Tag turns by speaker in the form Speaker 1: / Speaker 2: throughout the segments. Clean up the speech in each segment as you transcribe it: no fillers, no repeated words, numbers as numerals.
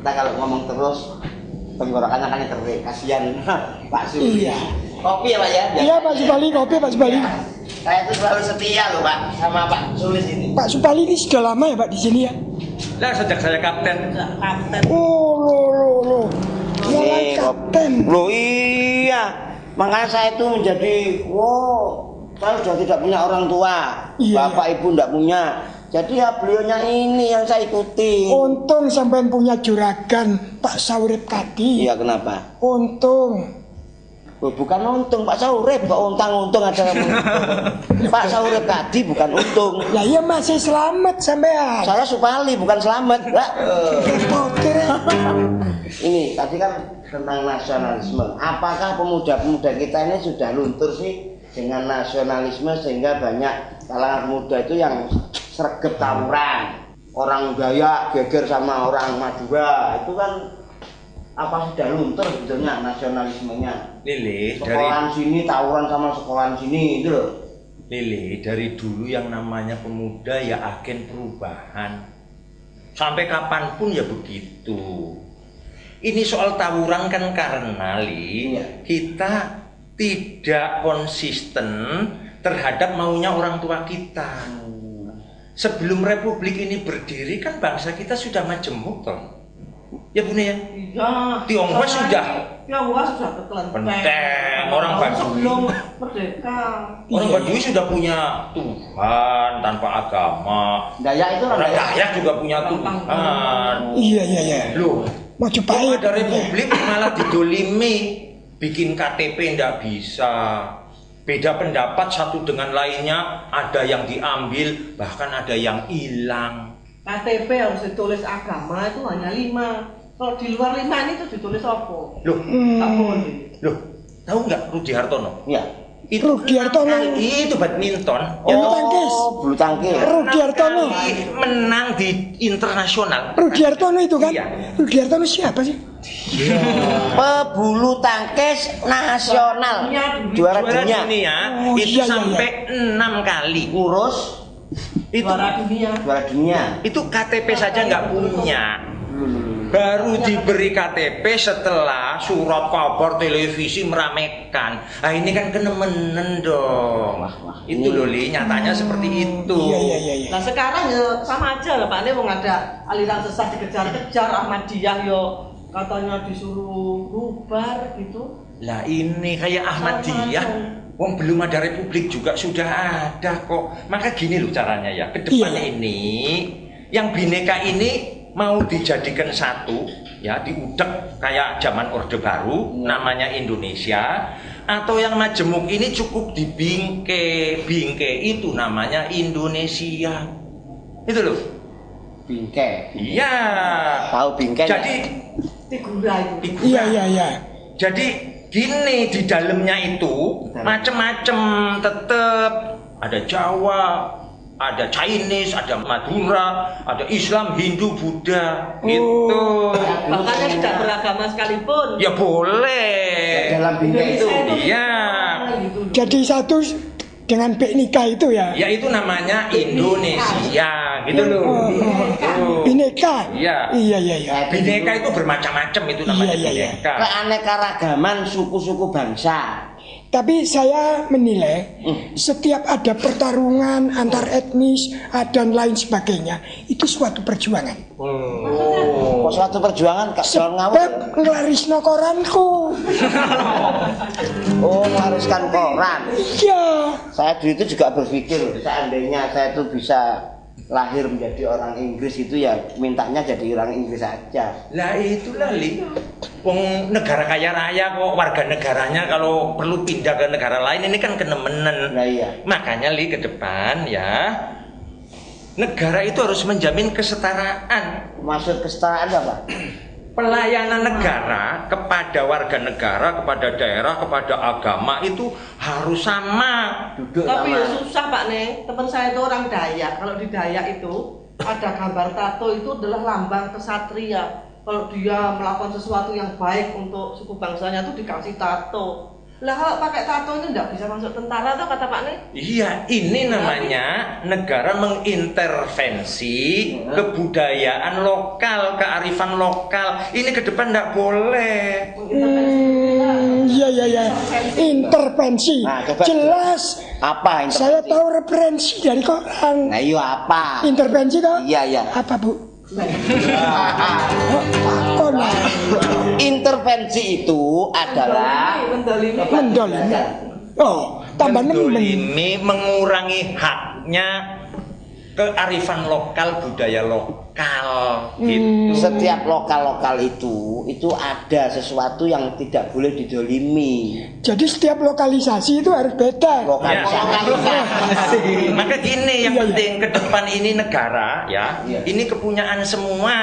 Speaker 1: Kita kalau ngomong terus tenggorokannya kan kering, kasihan Pak Suli.
Speaker 2: Iya.
Speaker 1: Kopi ya Pak ya?
Speaker 2: Iya Pak Supali, kopi Pak Supali.
Speaker 1: Saya itu selalu setia loh Pak sama Pak Sulis ini.
Speaker 2: Pak Supali ini sudah lama ya Pak di sini ya?
Speaker 3: Lah sejak saya kapten.
Speaker 2: Oh, loh. Mulai
Speaker 1: Nih,
Speaker 2: kapten.
Speaker 1: Loh iya, makanya saya itu menjadi, saya sudah tidak punya orang tua,
Speaker 2: Iya,
Speaker 1: bapak ibu tidak punya. Jadi ya beliaunya ini yang saya ikuti.
Speaker 2: Untung sampean punya juragan Pak Saurip Kadi.
Speaker 1: Iya kenapa?
Speaker 2: Untung.
Speaker 1: Oh, bukan untung Pak Saurip, kok untung ada Pak Saurip Kadi bukan untung.
Speaker 2: Lah iya masih selamat sampean.
Speaker 1: Saya Supali bukan Slamet.
Speaker 2: Repotir.
Speaker 1: Ini tadi kan tentang nasionalisme. Apakah pemuda-pemuda kita ini sudah luntur sih dengan nasionalisme sehingga banyak kalangan muda itu yang sregep tawuran, orang Dayak geger sama orang Madura, itu kan apa sudah luntur sebetulnya nasionalismenya?
Speaker 3: Lili
Speaker 1: Sekolahan sini tawuran sama sekolahan sini itu loh.
Speaker 3: Lili dari dulu yang namanya pemuda ya agen perubahan. Sampai kapanpun ya begitu. Ini soal tawuran kan karena kita tidak konsisten terhadap maunya orang tua kita. Sebelum republik ini berdiri kan bangsa kita sudah majemuk toh. Ya Bune ya?
Speaker 4: Iya.
Speaker 3: Tionghoa sudah.
Speaker 4: Tionghoa sudah
Speaker 3: Benteng, orang Baduy.
Speaker 4: Sebelum merdeka.
Speaker 3: Orang Baduy sudah punya Tuhan tanpa agama.
Speaker 1: Dayak itu
Speaker 3: Orang Dayak juga punya Tuhan.
Speaker 2: Iya.
Speaker 3: Loh,
Speaker 2: Majapahit.
Speaker 3: ada republik malah didolimi, bikin KTP ndak bisa. Beda pendapat satu dengan lainnya, ada yang diambil, bahkan ada yang hilang.
Speaker 4: KTP harus ditulis agama itu hanya 5. Kalau di luar 5 ini tuh ditulis apa?
Speaker 3: Loh,
Speaker 4: Tak boleh.
Speaker 3: loh, tahu nggak Rudi Hartono?
Speaker 1: Ya.
Speaker 2: Rudi Hartono.
Speaker 3: Itu badminton.
Speaker 2: Bulu tangkis.
Speaker 1: Bulu tangkis.
Speaker 2: Rudi Hartono.
Speaker 3: Menang di internasional.
Speaker 2: Rudi Hartono itu kan?
Speaker 3: Iya.
Speaker 2: Rudi Hartono siapa sih?
Speaker 1: Pebulu tangkis nasional juara dunia.
Speaker 2: Oh,
Speaker 3: itu
Speaker 2: iya.
Speaker 3: sampai 6 kali.
Speaker 1: Ngurus
Speaker 3: Itu
Speaker 1: juara dunia.
Speaker 3: itu KTP saja nggak punya. Baru diberi KTP setelah surat kabar televisi meramaikan. Nah ini kan kenemenen dong. Itu loh Li, nyatanya seperti itu.
Speaker 2: Iya.
Speaker 4: Nah sekarang ya sama aja lah Pak, ini mau ada aliran sesat dikejar-kejar, Ahmadiyah yo katanya disuruh bubar gitu.
Speaker 3: Lah ini kayak Ahmadiyah, wong belum ada republik juga sudah ada kok. Maka gini loh caranya ya, ke depan ini yang bineka ini mau dijadikan satu ya, diudek kayak zaman Orde Baru namanya Indonesia, atau yang majemuk ini cukup dibingke itu namanya Indonesia. Itu loh.
Speaker 1: Bingkai.
Speaker 3: Iya.
Speaker 1: Tahu bingkai?
Speaker 3: Jadi
Speaker 4: Figura itu.
Speaker 2: Iya.
Speaker 3: Jadi gini, di dalamnya itu macem-macem, tetep ada Jawa, ada Chinese, ada Madura, ada Islam, Hindu, Buddha, gitu.
Speaker 4: Makanya tidak beragama sekalipun.
Speaker 3: Ya boleh.
Speaker 1: Dalam bingkai itu.
Speaker 3: Iya.
Speaker 2: Jadi satu dengan Bhinneka itu ya?
Speaker 3: Ya itu namanya Indonesia, gitu loh.
Speaker 2: Bhinneka?
Speaker 3: Iya.
Speaker 2: Iya.
Speaker 3: Bineka itu bermacam-macam, itu namanya
Speaker 2: Iya.
Speaker 3: bineka.
Speaker 1: Keanekaragaman suku-suku bangsa.
Speaker 2: Tapi saya menilai setiap ada pertarungan antar etnis dan lain sebagainya itu suatu perjuangan.
Speaker 1: Kok suatu perjuangan Kak Jalan ngawur?
Speaker 2: Sebab ngelarisno koranku.
Speaker 1: Oh, mengharuskan koran.
Speaker 2: Iya.
Speaker 1: Saya dulu itu juga berpikir seandainya saya itu bisa lahir menjadi orang Inggris itu ya mintanya jadi orang Inggris aja.
Speaker 3: Lah itulah Li. Wong negara kaya raya kok warga negaranya kalau perlu pindah ke negara lain ini kan kenemenen.
Speaker 1: Nah, iya.
Speaker 3: Makanya Li ke depan ya, negara itu harus menjamin kesetaraan.
Speaker 1: Maksud kesetaraan apa?
Speaker 3: Pelayanan negara kepada warga negara, kepada daerah, kepada agama itu harus sama.
Speaker 1: Duduk
Speaker 4: Tapi ya
Speaker 1: sama.
Speaker 4: susah Pak Nih, teman saya itu orang Dayak. Kalau di Dayak itu ada gambar tato itu adalah lambang kesatria. Kalau dia melakukan sesuatu yang baik untuk suku bangsanya itu dikasih tato. Lah kalau pakai tato itu nggak bisa masuk tentara tuh kata Pak Nih?
Speaker 3: Iya, ini namanya negara mengintervensi kebudayaan lokal, kearifan lokal. Ini ke depan nggak boleh.
Speaker 2: Iya. Intervensi.
Speaker 1: Nah, coba
Speaker 2: Jelas.
Speaker 1: Apa intervensi?
Speaker 2: Saya tahu referensi dari koran.
Speaker 1: Nah, iya apa?
Speaker 2: Intervensi toh?
Speaker 1: Iya.
Speaker 2: Apa Bu? Oh,
Speaker 1: Intervensi itu adalah
Speaker 2: mendolimi. Oh, tambah nemen.
Speaker 3: Mendolimi, mengurangi haknya kearifan lokal, budaya lokal gitu.
Speaker 1: setiap lokal itu ada sesuatu yang tidak boleh didolimi.
Speaker 2: Jadi setiap lokalisasi itu harus beda.
Speaker 1: Lokalisasi.
Speaker 3: Maka gini yang
Speaker 2: Iya.
Speaker 3: penting ke depan ini negara ya,
Speaker 1: Iya.
Speaker 3: ini kepunyaan semua.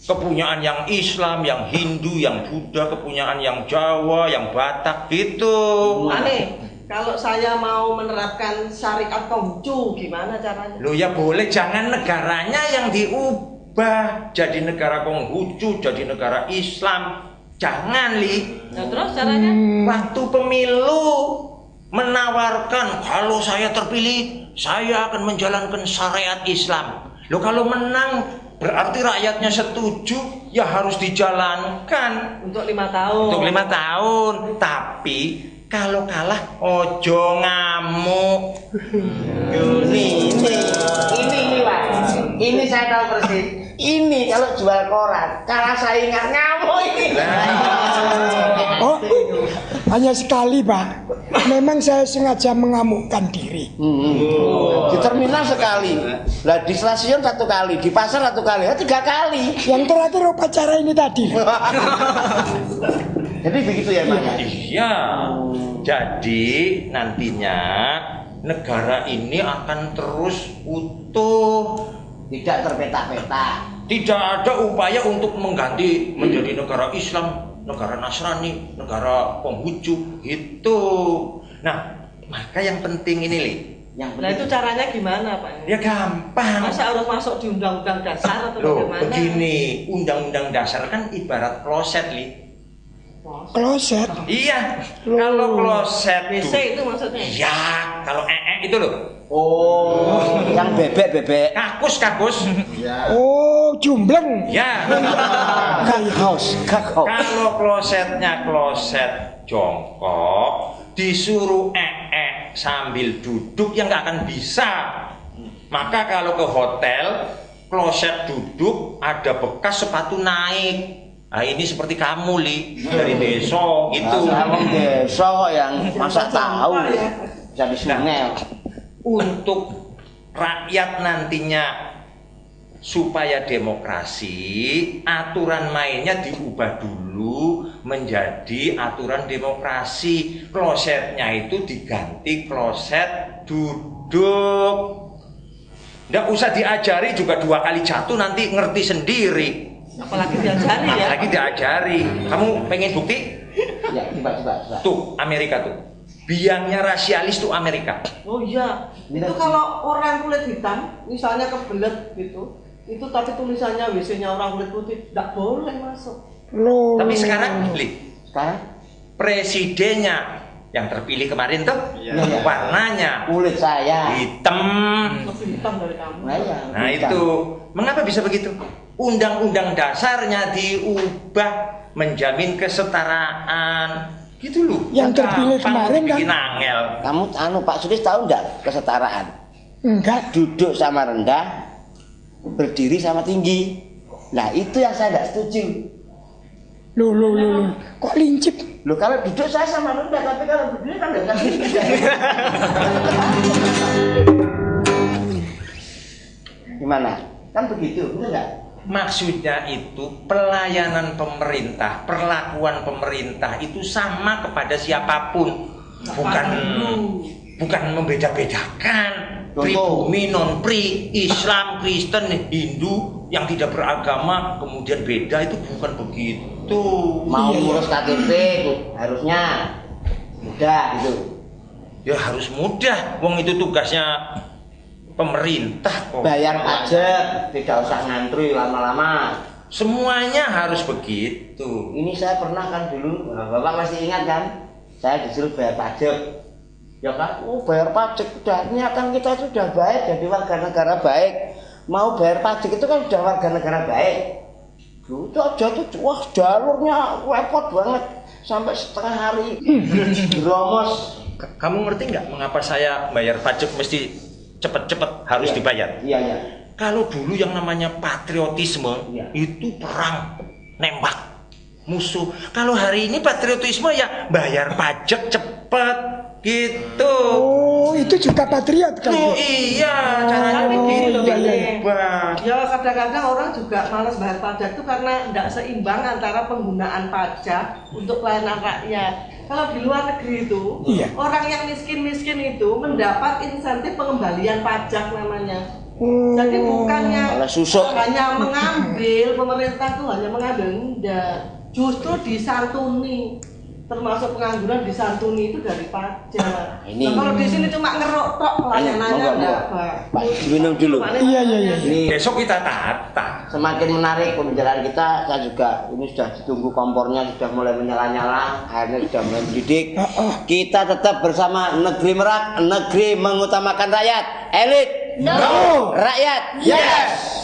Speaker 3: Kepunyaan yang Islam, yang Hindu, yang Buddha, kepunyaan yang Jawa, yang Batak gitu.
Speaker 4: Pak Nih, kalau saya mau menerapkan syariat Konghucu gimana caranya?
Speaker 3: Loh ya boleh, jangan negaranya yang diubah jadi negara Konghucu, jadi negara Islam. Jangan, Li.
Speaker 4: Nah terus caranya?
Speaker 3: Waktu pemilu menawarkan kalau saya terpilih, saya akan menjalankan syariat Islam. Loh kalau menang berarti rakyatnya setuju, ya harus dijalankan
Speaker 4: Untuk 5 tahun.
Speaker 3: untuk 5 tahun. Tapi kalau kalah ojo ngamuk.
Speaker 1: Ini Pak. Ini saya tahu persis. Ini kalau jual koran, kalah saingan ngamuk ini.
Speaker 2: Oh, hanya sekali Pak. Memang saya sengaja mengamukkan diri.
Speaker 1: Di terminal sekali, lah di stasiun 1 kali, di pasar 1 kali, 3 kali.
Speaker 2: Yang terakhir upacara ini tadi.
Speaker 1: Jadi begitu ya Pak.
Speaker 3: Iya. Jadi nantinya negara ini akan terus utuh.
Speaker 1: Tidak terpeta-peta.
Speaker 3: Tidak ada upaya untuk mengganti menjadi negara Islam, negara Nasrani, negara Konghucu gitu. Nah, maka yang penting ini, Li.
Speaker 1: Yang
Speaker 4: Nah itu caranya gimana Pak?
Speaker 3: Ya gampang.
Speaker 4: Masa harus masuk di undang-undang dasar atau
Speaker 3: Loh,
Speaker 4: bagaimana?
Speaker 3: begini, undang-undang dasar kan ibarat kloset, Li.
Speaker 2: Kloset.
Speaker 3: Iya, kalau kloset
Speaker 4: WC itu maksudnya?
Speaker 3: Iya, kalau itu loh.
Speaker 1: Oh, yang bebek.
Speaker 3: Kakus.
Speaker 2: Oh, jumbleng.
Speaker 3: Ya.
Speaker 1: Kakhaus.
Speaker 3: Kalau klosetnya kloset jongkok, disuruh sambil duduk ya nggak akan bisa. Maka kalau ke hotel, kloset duduk, ada bekas sepatu naik. Nah ini seperti kamu, Li, dari besok itu.
Speaker 1: Kamu desa kok yang masa tahu jadi sungai.
Speaker 3: Untuk rakyat nantinya supaya demokrasi, aturan mainnya diubah dulu menjadi aturan demokrasi. Klosetnya itu diganti kloset duduk. Nggak usah diajari juga 2 kali jatuh nanti ngerti sendiri.
Speaker 4: Apalagi diajari ya?
Speaker 3: Apalagi diajari. Kamu pengen bukti?
Speaker 1: Ya, coba.
Speaker 3: Tuh, Amerika tuh. Biangnya rasialis tuh Amerika.
Speaker 4: Oh iya, itu kalau orang kulit hitam, misalnya kebelet gitu, itu tapi tulisannya WC-nya orang kulit putih, tidak boleh masuk.
Speaker 2: Loh.
Speaker 3: Tapi sekarang, Li,
Speaker 1: Sekarang
Speaker 3: presidennya yang terpilih kemarin tuh warnanya
Speaker 1: kulit saya
Speaker 3: hitam.
Speaker 4: Lebih hitam dari kamu.
Speaker 3: Nah itu, mengapa bisa begitu? Undang-undang dasarnya diubah menjamin kesetaraan, gitu loh.
Speaker 2: Yang terpilih kemarin kan?
Speaker 3: Bikin angel.
Speaker 1: Kamu Pak Sulis tahu enggak kesetaraan?
Speaker 2: Enggak.
Speaker 1: Duduk sama rendah, berdiri sama tinggi. Nah itu yang saya enggak setuju.
Speaker 2: Loh. Kok lincip?
Speaker 1: Loh kalau duduk saya sama rendah, tapi kalau berdiri kan enggak tinggi. Gimana? Kan begitu, benar enggak?
Speaker 3: Maksudnya itu pelayanan pemerintah, perlakuan pemerintah itu sama kepada siapapun, bukan membeda-bedakan pribumi, non-pri, Islam, Kristen, Hindu yang tidak beragama kemudian beda, itu bukan begitu.
Speaker 1: Mau ngurus KTP harusnya mudah gitu.
Speaker 3: Ya harus mudah, wong itu tugasnya pemerintah kok.
Speaker 1: Bayar pajak, tidak usah ngantri lama-lama.
Speaker 3: Semuanya harus begitu.
Speaker 1: Ini saya pernah kan dulu, Bapak masih ingat kan? saya disuruh bayar pajak. Ya kan, bayar pajak udah niatan kita sudah baik, jadi warga negara baik. Mau bayar pajak itu kan sudah warga negara baik. Itu aja tuh, wah jalurnya repot banget sampai setengah hari beromos.
Speaker 3: Kamu ngerti nggak mengapa saya bayar pajak mesti cepet-cepet harus dibayar?
Speaker 1: Iya, iya.
Speaker 3: Kalau dulu yang namanya patriotisme itu perang, nembak musuh. Kalau hari ini patriotisme ya bayar pajak cepet gitu.
Speaker 2: Oh, itu juga patriot kan?
Speaker 3: Oh iya, caranya
Speaker 4: Tapi gini loh,
Speaker 3: begitu.
Speaker 4: Pak. Ya kadang-kadang orang juga malas bayar pajak itu karena tidak seimbang antara penggunaan pajak untuk pelayanan rakyat. Kalau di luar negeri itu, orang yang miskin-miskin itu mendapat insentif pengembalian pajak namanya. Jadi bukannya hanya mengambil, pemerintah tuh hanya mengambil, enggak. Justru disantuni. Termasuk pengangguran disantuni itu dari pajak. Nah, kalau di sini cuma ngerok tok pelayanannya enggak, Pak.
Speaker 1: Minum dulu.
Speaker 2: Iya.
Speaker 3: Ini besok kita tata.
Speaker 1: Semakin menarik pembicaraan kita, saya juga ini sudah ditunggu kompornya sudah mulai menyala-nyala, airnya sudah mulai mendidih. Kita tetap bersama Negeri Merak, negeri mengutamakan rakyat, elit,
Speaker 2: No.
Speaker 1: rakyat,
Speaker 2: Yes.